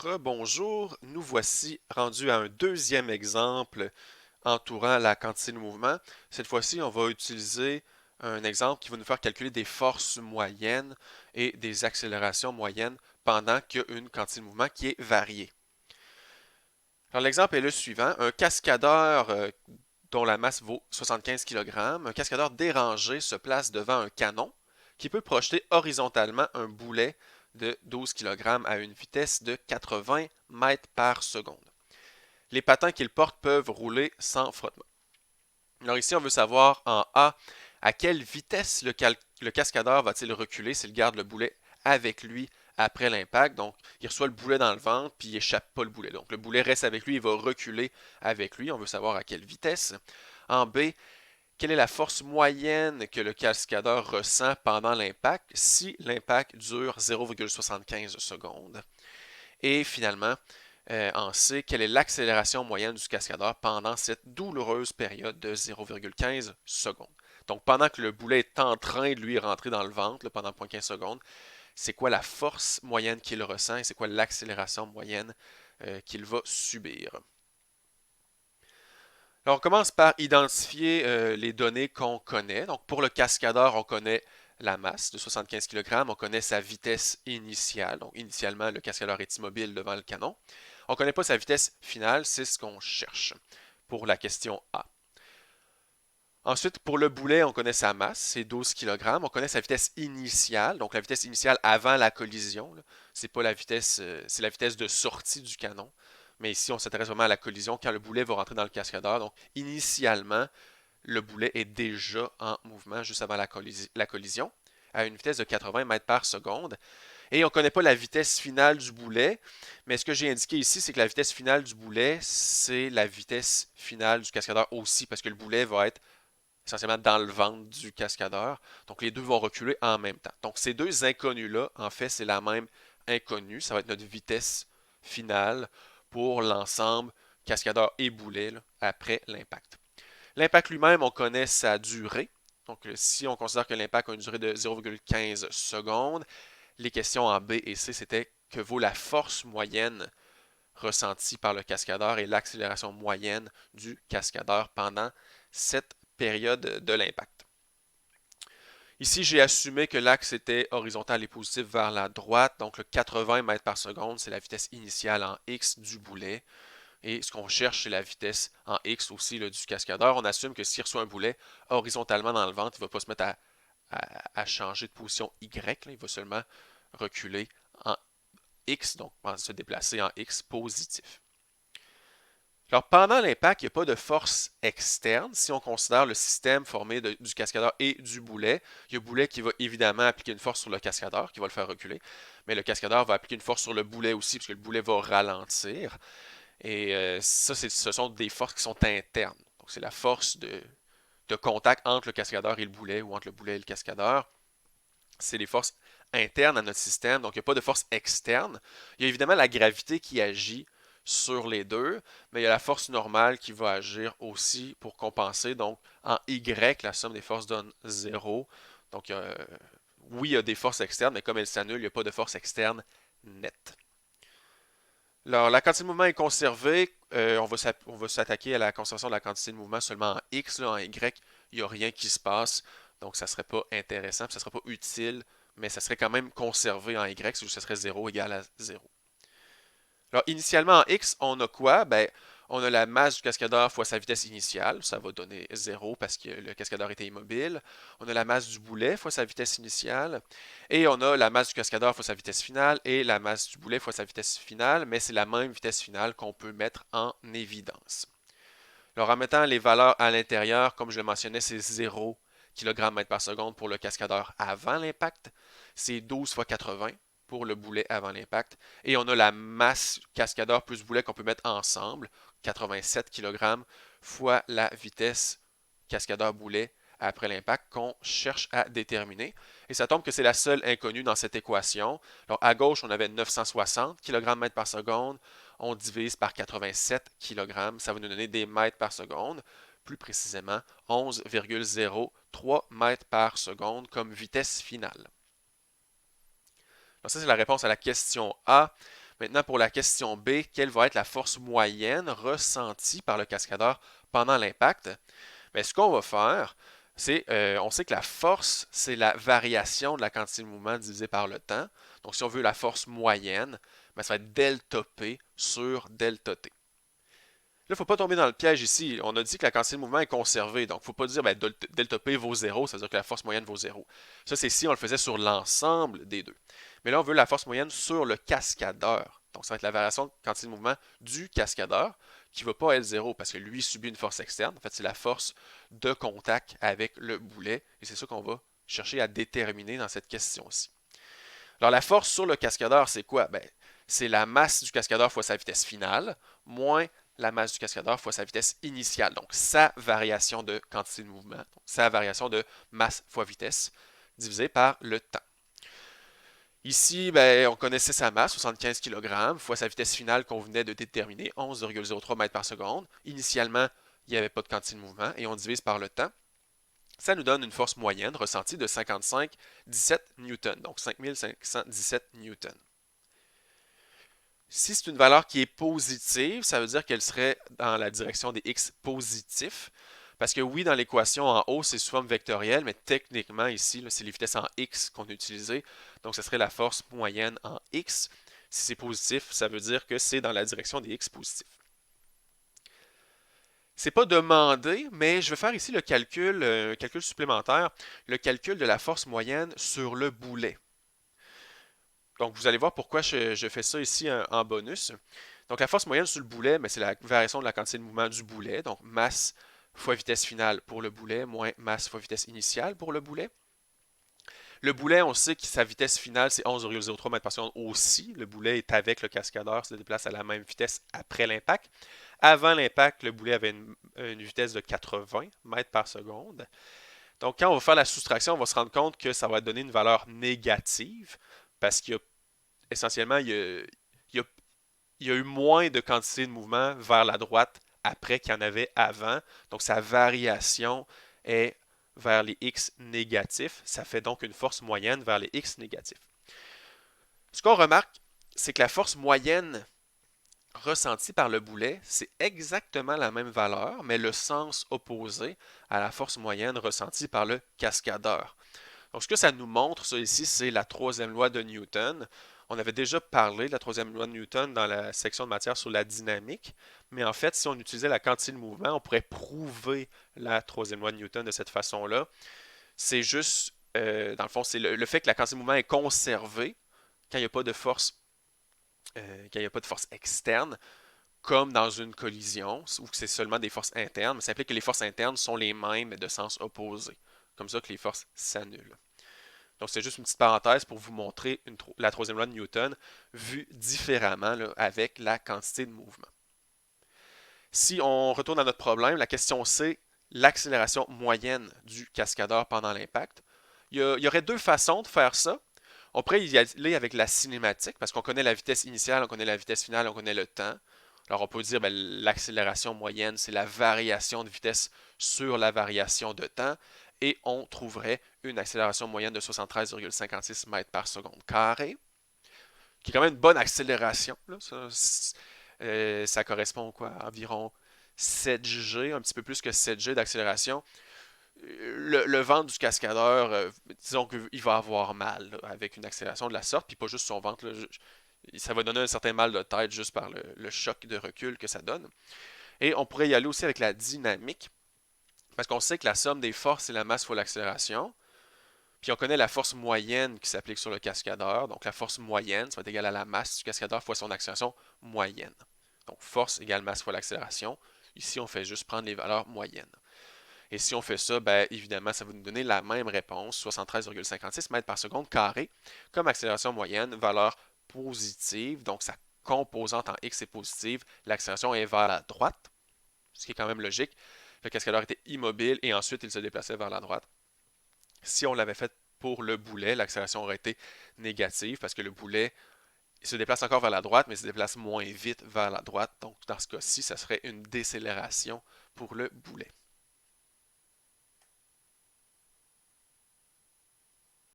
Rebonjour, nous voici rendus à un deuxième exemple entourant la quantité de mouvement. Cette fois-ci, on va utiliser un exemple qui va nous faire calculer des forces moyennes et des accélérations moyennes pendant qu'il y a une quantité de mouvement qui est variée. Alors l'exemple est le suivant, un cascadeur dont la masse vaut 75 kg, un cascadeur dérangé se place devant un canon qui peut projeter horizontalement un boulet de 12 kg à une vitesse de 80 mètres par seconde. Les patins qu'il porte peuvent rouler sans frottement. Alors ici, on veut savoir en A, à quelle vitesse le cascadeur va-t-il reculer s'il garde le boulet avec lui après l'impact. Donc, il reçoit le boulet dans le ventre, puis il échappe pas le boulet. Donc, le boulet reste avec lui, il va reculer avec lui. On veut savoir à quelle vitesse. En B, quelle est la force moyenne que le cascadeur ressent pendant l'impact si l'impact dure 0,75 secondes. Et finalement, en C, quelle est l'accélération moyenne du cascadeur pendant cette douloureuse période de 0,15 secondes. Donc, pendant que le boulet est en train de lui rentrer dans le ventre, pendant 0,15 secondes, c'est quoi la force moyenne qu'il ressent et c'est quoi l'accélération moyenne qu'il va subir. Alors, on commence par identifier les données qu'on connaît. Donc, pour le cascadeur, on connaît la masse de 75 kg, on connaît sa vitesse initiale. Donc, initialement, le cascadeur est immobile devant le canon. On ne connaît pas sa vitesse finale, c'est ce qu'on cherche pour la question A. Ensuite, pour le boulet, on connaît sa masse, c'est 12 kg. On connaît sa vitesse initiale, donc la vitesse initiale avant la collision. C'est pas la vitesse, c'est la vitesse de sortie du canon. Mais ici, on s'intéresse vraiment à la collision quand le boulet va rentrer dans le cascadeur. Donc, initialement, le boulet est déjà en mouvement juste avant la collision à une vitesse de 80 mètres par seconde. Et on ne connaît pas la vitesse finale du boulet, mais ce que j'ai indiqué ici, c'est que la vitesse finale du boulet, c'est la vitesse finale du cascadeur aussi, parce que le boulet va être essentiellement dans le ventre du cascadeur. Donc les deux vont reculer en même temps. Donc ces deux inconnus-là, en fait, c'est la même inconnue. Ça va être notre vitesse finale pour l'ensemble cascadeur et boulet là, après l'impact. L'impact lui-même, on connaît sa durée. Donc si on considère que l'impact a une durée de 0,15 secondes, les questions en B et C, c'était que vaut la force moyenne ressentie par le cascadeur et l'accélération moyenne du cascadeur pendant cette période de l'impact. Ici, j'ai assumé que l'axe était horizontal et positif vers la droite, donc le 80 mètres par seconde, c'est la vitesse initiale en X du boulet. Et ce qu'on cherche, c'est la vitesse en X aussi là, du cascadeur. On assume que s'il reçoit un boulet horizontalement dans le ventre, il ne va pas se mettre à changer de position Y, là, il va seulement reculer en X, donc se déplacer en X positif. Alors, pendant l'impact, il n'y a pas de force externe. Si on considère le système formé du cascadeur et du boulet, il y a le boulet qui va évidemment appliquer une force sur le cascadeur, qui va le faire reculer, mais le cascadeur va appliquer une force sur le boulet aussi, parce que le boulet va ralentir. Et ça, ce sont des forces qui sont internes. Donc, c'est la force de contact entre le cascadeur et le boulet, ou entre le boulet et le cascadeur. C'est des forces internes à notre système, donc il n'y a pas de force externe. Il y a évidemment la gravité qui agit sur les deux, mais il y a la force normale qui va agir aussi pour compenser. Donc, en Y, la somme des forces donne 0. Donc, oui, il y a des forces externes, mais comme elles s'annulent, il n'y a pas de force externe nette. Alors, la quantité de mouvement est conservée. On va s'attaquer à la conservation de la quantité de mouvement seulement en X. Là, en Y, il n'y a rien qui se passe. Donc, ça ne serait pas intéressant, ça ne serait pas utile, mais ça serait quand même conservé en Y, c'est juste que ça serait 0 égal à 0. Alors, initialement en X, on a quoi? Ben, on a la masse du cascadeur fois sa vitesse initiale. Ça va donner 0 parce que le cascadeur était immobile. On a la masse du boulet fois sa vitesse initiale. Et on a la masse du cascadeur fois sa vitesse finale et la masse du boulet fois sa vitesse finale, mais c'est la même vitesse finale qu'on peut mettre en évidence. Alors, en mettant les valeurs à l'intérieur, comme je le mentionnais, c'est 0 kg/s par seconde pour le cascadeur avant l'impact. C'est 12 fois 80 pour le boulet avant l'impact. Et on a la masse cascadeur plus boulet qu'on peut mettre ensemble, 87 kg fois la vitesse cascadeur-boulet après l'impact qu'on cherche à déterminer. Et ça tombe que c'est la seule inconnue dans cette équation. Alors à gauche, on avait 960 kg/s par seconde. On divise par 87 kg. Ça va nous donner des mètres par seconde. Plus précisément, 11,03 mètres par seconde comme vitesse finale. Alors ça, c'est la réponse à la question A. Maintenant, pour la question B, quelle va être la force moyenne ressentie par le cascadeur pendant l'impact? Mais ce qu'on va faire, c'est, on sait que la force, c'est la variation de la quantité de mouvement divisée par le temps. Donc, si on veut la force moyenne, ben, ça va être delta P sur delta T. Là, il ne faut pas tomber dans le piège ici. On a dit que la quantité de mouvement est conservée. Donc, il ne faut pas dire ben, delta P vaut 0, c'est-à-dire que la force moyenne vaut 0. Ça, c'est si on le faisait sur l'ensemble des deux. Mais là, on veut la force moyenne sur le cascadeur. Donc, ça va être la variation de quantité de mouvement du cascadeur qui ne va pas être 0 parce que lui subit une force externe. En fait, c'est la force de contact avec le boulet. Et c'est ça qu'on va chercher à déterminer dans cette question-ci. Alors, la force sur le cascadeur, c'est quoi? Ben, c'est la masse du cascadeur fois sa vitesse finale, moins la masse du cascadeur fois sa vitesse initiale. Donc, sa variation de quantité de mouvement, donc sa variation de masse fois vitesse, divisée par le temps. Ici, ben, on connaissait sa masse, 75 kg, fois sa vitesse finale qu'on venait de déterminer, 11,03 mètres par seconde. Initialement, il n'y avait pas de quantité de mouvement et on divise par le temps. Ça nous donne une force moyenne ressentie de 55,17 newtons, donc 5517 newtons. Si c'est une valeur qui est positive, ça veut dire qu'elle serait dans la direction des x positifs. Parce que oui, dans l'équation en haut, c'est sous forme vectorielle, mais techniquement ici, c'est les vitesses en x qu'on a utilisées. Donc, ce serait la force moyenne en x. Si c'est positif, ça veut dire que c'est dans la direction des x positifs. C'est pas demandé, mais je vais faire ici le calcul, calcul supplémentaire, le calcul de la force moyenne sur le boulet. Donc, vous allez voir pourquoi je fais ça ici en bonus. Donc, la force moyenne sur le boulet, c'est la variation de la quantité de mouvement du boulet. Donc, masse fois vitesse finale pour le boulet, moins masse fois vitesse initiale pour le boulet. Le boulet, on sait que sa vitesse finale, c'est 11,03 mètres par seconde aussi. Le boulet est avec le cascadeur, se déplace à la même vitesse après l'impact. Avant l'impact, le boulet avait une vitesse de 80 mètres par seconde. Donc, quand on va faire la soustraction, on va se rendre compte que ça va donner une valeur négative parce qu'il y a essentiellement, il y a eu moins de quantité de mouvement vers la droite après qu'il y en avait avant. Donc, sa variation est vers les x négatifs. Ça fait donc une force moyenne vers les x négatifs. Ce qu'on remarque, c'est que la force moyenne ressentie par le boulet, c'est exactement la même valeur, mais le sens opposé à la force moyenne ressentie par le cascadeur. Donc, ce que ça nous montre, ça ici, c'est la troisième loi de Newton. On avait déjà parlé de la troisième loi de Newton dans la section de matière sur la dynamique, mais en fait, si on utilisait la quantité de mouvement, on pourrait prouver la troisième loi de Newton de cette façon-là. C'est juste, dans le fond, c'est le fait que la quantité de mouvement est conservée quand il n'y a pas de force, quand il n'y a pas de force externe, comme dans une collision, où c'est seulement des forces internes, mais ça implique que les forces internes sont les mêmes, mais de sens opposé. Comme ça que les forces s'annulent. Donc, c'est juste une petite parenthèse pour vous montrer la troisième loi de Newton vue différemment là, avec la quantité de mouvement. Si on retourne à notre problème, la question c'est l'accélération moyenne du cascadeur pendant l'impact. Il y aurait deux façons de faire ça. On pourrait y aller avec la cinématique parce qu'on connaît la vitesse initiale, on connaît la vitesse finale, on connaît le temps. Alors on peut dire l'accélération moyenne, c'est la variation de vitesse sur la variation de temps et on trouverait une accélération moyenne de 73,56 mètres par seconde carré, qui est quand même une bonne accélération. Là. Ça correspond quoi, à environ 7G, un petit peu plus que 7G d'accélération. Le ventre du cascadeur, disons qu'il va avoir mal là, avec une accélération de la sorte, puis pas juste son ventre. Là, ça va donner un certain mal de tête juste par le choc de recul que ça donne. Et on pourrait y aller aussi avec la dynamique, parce qu'on sait que la somme des forces, c'est la masse fois l'accélération. Puis on connaît la force moyenne qui s'applique sur le cascadeur. Donc la force moyenne, ça va être égal à la masse du cascadeur fois son accélération moyenne. Donc force égale masse fois l'accélération. Ici, on fait juste prendre les valeurs moyennes. Et si on fait ça, ben, évidemment, ça va nous donner la même réponse, 73,56 mètres par seconde carré, comme accélération moyenne, valeur positive. Donc sa composante en x est positive. L'accélération est vers la droite, ce qui est quand même logique. Le cascadeur était immobile et ensuite il se déplaçait vers la droite. Si on l'avait fait pour le boulet, l'accélération aurait été négative parce que le boulet il se déplace encore vers la droite, mais il se déplace moins vite vers la droite. Donc, dans ce cas-ci, ça serait une décélération pour le boulet.